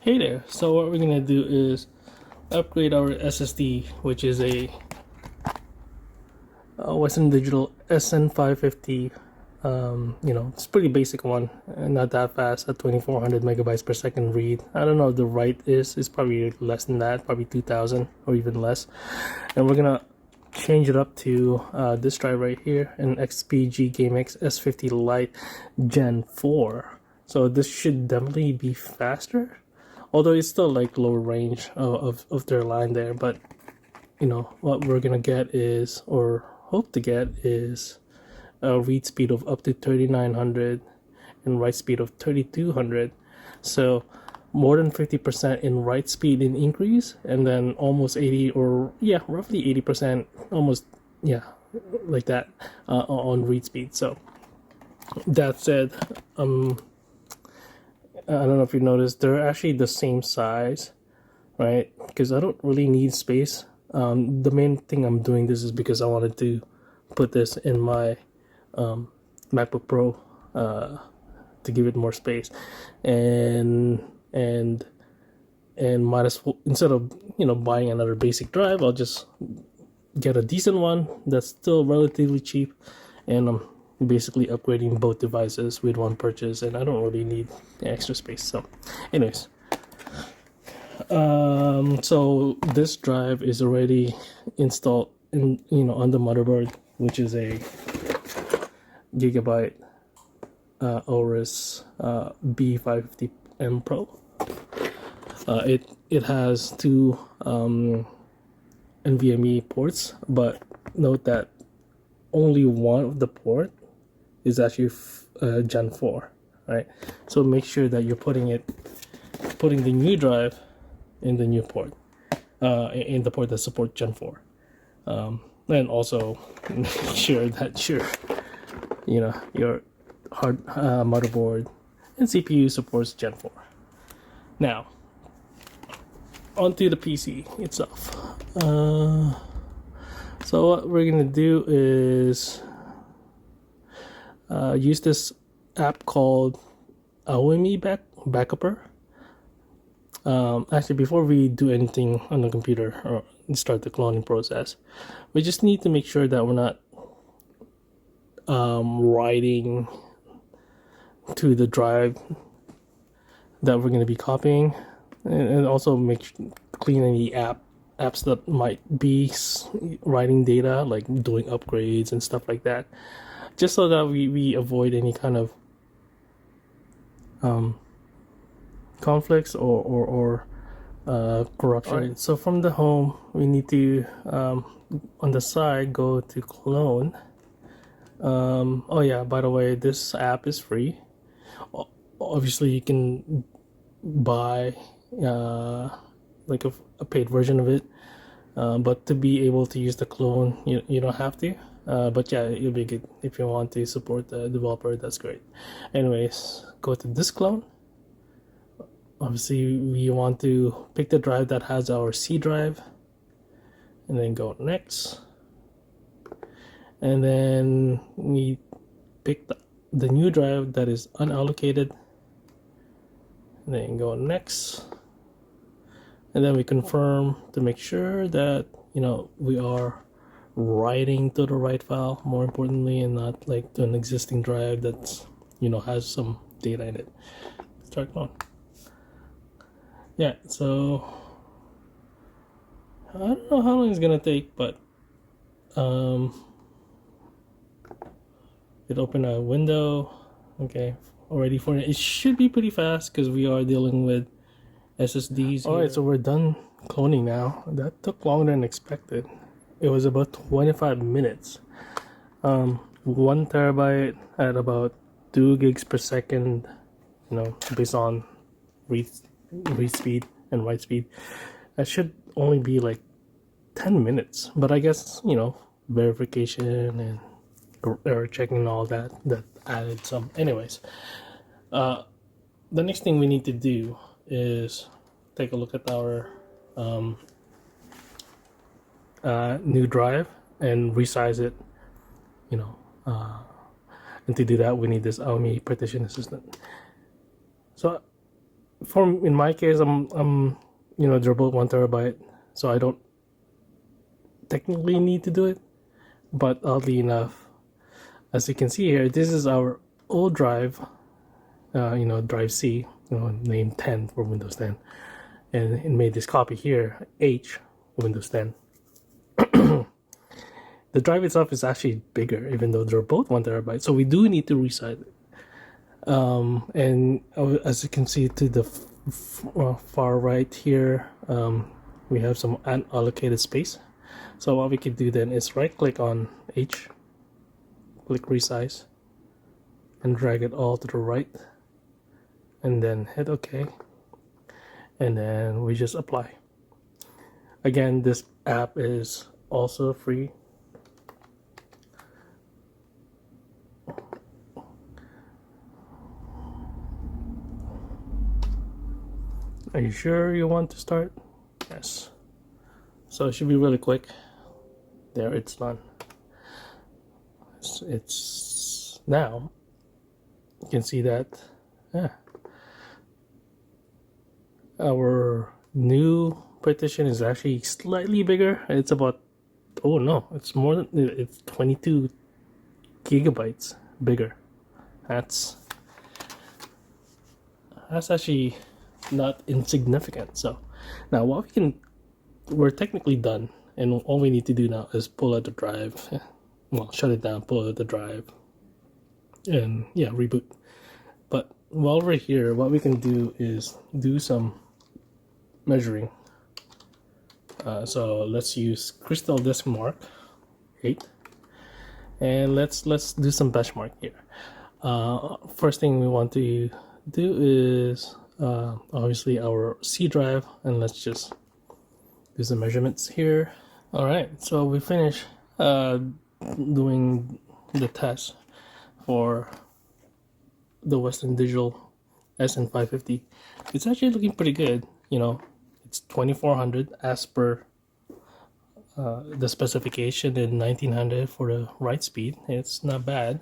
Hey there, so what we're gonna do is upgrade our SSD, which is a Western Digital SN550. It's a pretty basic one, not that fast, at 2400 megabytes per second read. I don't know if the write is probably less than that, probably 2000 or even less. And we're gonna change it up to this drive right here, an XPG GameX S50 Lite Gen 4. So this should definitely be faster. Although it's still like lower range of their line there, but what we're gonna get is, or hope to get, is a read speed of up to 3900 and write speed of 3200. So more than 50% in write speed in increase, and then almost 80, or yeah, roughly 80%, almost, yeah, like that, on read speed. So that said, I don't know if you noticed, they're actually the same size, right? Because I don't really need space. The main thing I'm doing this is because I wanted to put this in my MacBook Pro to give it more space, and might as well, instead of buying another basic drive, I'll just get a decent one that's still relatively cheap, and I'm basically upgrading both devices with one purchase, and I don't really need extra space. So anyways, so this drive is already installed in on the motherboard, which is a Gigabyte Aorus B550M Pro. It has two NVMe ports, but note that only one of the port is actually Gen 4, right? So make sure that you're putting the new drive in the new port, in the port that supports Gen 4, and also make sure that your hard motherboard and CPU supports Gen 4. Now, onto the PC itself. So what we're gonna do is use this app called NVMe Backupper. Actually, before we do anything on the computer or start the cloning process, we just need to make sure that we're not writing to the drive that we're going to be copying, and also clean any apps that might be writing data, like doing upgrades and stuff like that, just so that we avoid any kind of conflicts or corruption. Right, so from the home, we need to on the side go to clone. Oh yeah, by the way, this app is free. Obviously you can buy like a paid version of it, but to be able to use the clone, you don't have to. But yeah, it'll be good if you want to support the developer. That's great. Anyways, go to this clone. Obviously we want to pick the drive that has our C drive, and then go next, and then we pick the new drive that is unallocated, and then go next, and then we confirm to make sure that we are writing to the right file, more importantly, and not like to an existing drive that's has some data in it. Start clone. Yeah, so I don't know how long it's gonna take, but it opened a window. Okay, already for it should be pretty fast because we are dealing with SSDs. All right, so we're done cloning now. That took longer than expected. It was about 25 minutes. 1 terabyte at about 2 gigs per second, based on read speed and write speed. That should only be like 10 minutes, but I guess verification and error checking and all that added some. Anyways, the next thing we need to do is take a look at our new drive and resize it, and to do that we need this NVMe partition assistant. So in my case, I'm they're both 1 TB, so I don't technically need to do it. But oddly enough, as you can see here, this is our old drive, drive C, named 10 for Windows 10, and it made this copy here, H, Windows 10. The drive itself is actually bigger, even though they're both 1 TB. So we do need to resize it. And as you can see to the far right here, we have some unallocated space. So what we can do then is right click on H, click resize, and drag it all to the right, and then hit OK, and then we just apply. Again, this app is also free. Are you sure you want to start? Yes. So it should be really quick. There, it's done. It's now. You can see that. Yeah. Our new partition is actually slightly bigger. It's about, oh no, it's more than, it's 22 gigabytes bigger. That's actually not insignificant. So now what we're technically done, and all we need to do now is pull out the drive, well, shut it down, pull out the drive, and yeah, reboot. But while we're here, what we can do is do some measuring. So let's use Crystal Disk Mark 8, and let's do some benchmark here. First thing we want to do is obviously our C drive, and let's just do some measurements here. All right, so we finished doing the test for the Western Digital SN550. It's actually looking pretty good. It's 2400 as per the specification, and 1900 for the write speed. It's not bad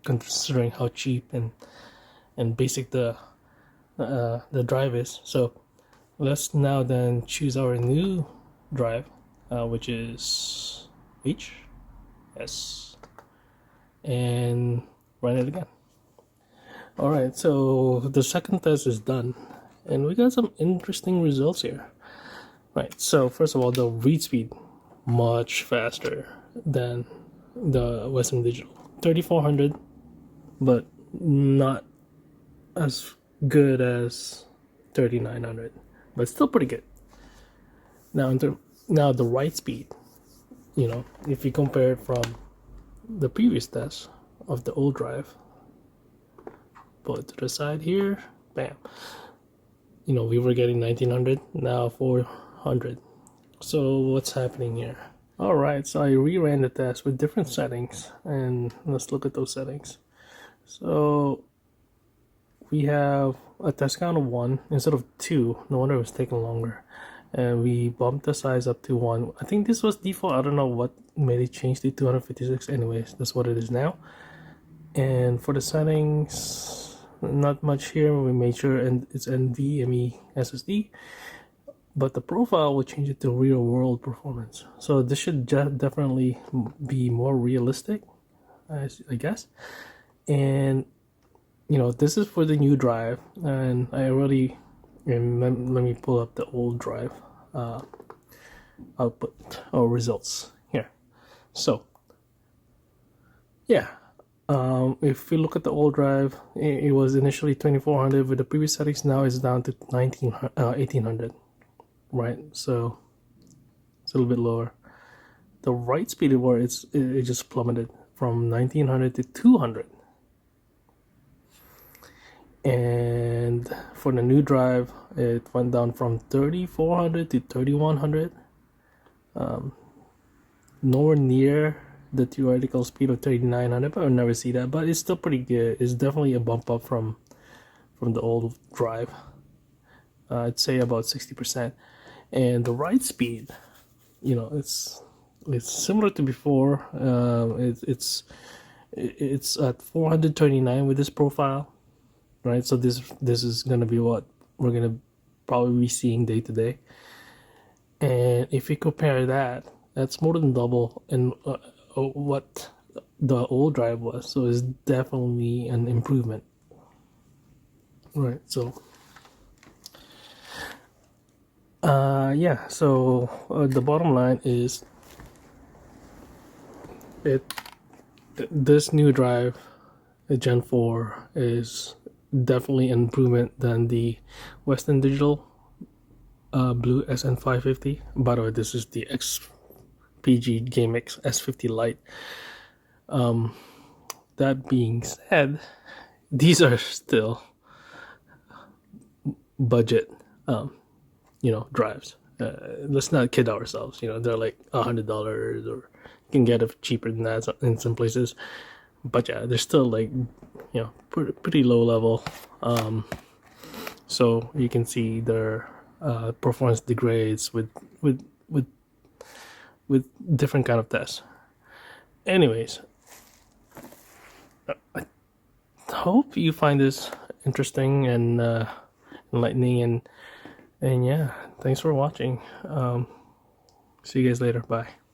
considering how cheap and basic the drive is. So let's now then choose our new drive, which is H, S, and run it again. All right, so the second test is done, and we got some interesting results here. Right, so first of all, the read speed much faster than the Western Digital 3400, but not as good as 3900, but still pretty good. Now the write speed, if you compare it from the previous test of the old drive, pull it to the side here, bam, we were getting 1900, now 400. So what's happening here? All right, so I reran the test with different settings, and let's look at those settings. So we have a test count of 1 instead of 2. No wonder it was taking longer. And we bumped the size up to 1. I think this was default. I don't know what made it change to 256. Anyways, that's what it is now. And for the settings, not much here. We made sure it's NVMe SSD. But the profile will change it to real world performance. So this should definitely be more realistic, I guess. And this is for the new drive, and I already, and let me pull up the old drive output or results here. So yeah, if we look at the old drive, it was initially 2400 with the previous settings. Now it's down to 1800. Right, so it's a little bit lower. The write speed it just plummeted from 1900 to 200. And for the new drive, it went down from 3400 to 3100. Nowhere near the theoretical speed of 3900, but I'll never see that. But it's still pretty good. It's definitely a bump up from the old drive. I'd say about 60%. And the write speed, it's similar to before. It's at 439 with this profile, right? So this is gonna be what, we're gonna probably be seeing day to day. And if you compare that, that's more than double in what the old drive was. So it's definitely an improvement. Right. So yeah. So the bottom line is this new drive, the Gen 4, is definitely an improvement than the Western Digital Blue SN550. By the way, this is the XPG GameX S50 Lite. That being said, these are still budget, drives. Let's not kid ourselves. They're like $100, or you can get it cheaper than that in some places. But yeah, they're still like, pretty low level. So you can see their performance degrades with different kind of tests. Anyways, I hope you find this interesting and enlightening, and yeah, thanks for watching. See you guys later. Bye.